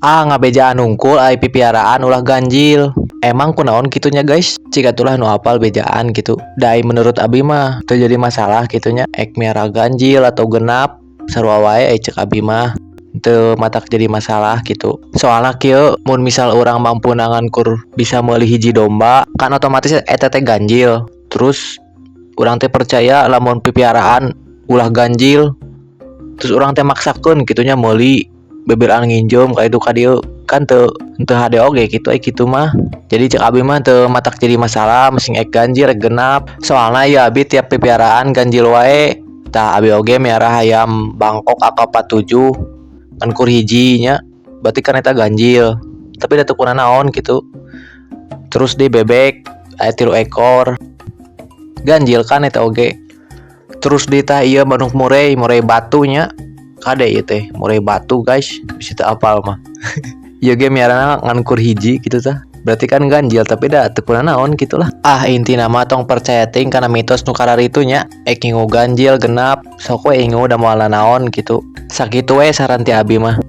Ngabejaan unggul ai pipiaraan ulah ganjil. Emang kunaon gitunya guys, jika tulah nu apal bejaan gitu. Dai menurut abi mah terjadi masalah gitunya ek miara ganjil atau genap sarua wae cek abi mah teu matak jadi masalah gitu. Soalnya kieu mun misal orang mampu nangankur bisa meuli hiji domba kan otomatis eta teh ganjil. Terus orang teh percaya lamun pipiaraan ulah ganjil terus orang teh maksakeun gitunya meuli bebelaan nginjom ka itu ka dieu kan teu hade oge gitu gitu mah. Jadi cek abi mah teu matak jadi masalah mesin ek ganjil ek genap. Soalnya ya abi tiap pipiaraan ganjil wae. Tah abi oge miara hayam Bangkok AK47 kan kur hiji nya. Berarti kan eta ganjil. Tapi da teu kuna naon gitu. Terus di bebek aya 3 ekor. Ganjil kan eta oge. Terus di tah ieu manuk murai batunya. Kade ieu teh murai batu guys. Bisa teu apal mah. Ieu ge miarana ngan kur hiji gitu tah. Berarti kan ganjil tapi da teu kuna naon gitulah. Inti nama tong percaya ting kana mitos nu kararitu nya. Ek ngingu ganjil genap sok we ingu da moal naon gitu. Sakitu we saran ti abi mah.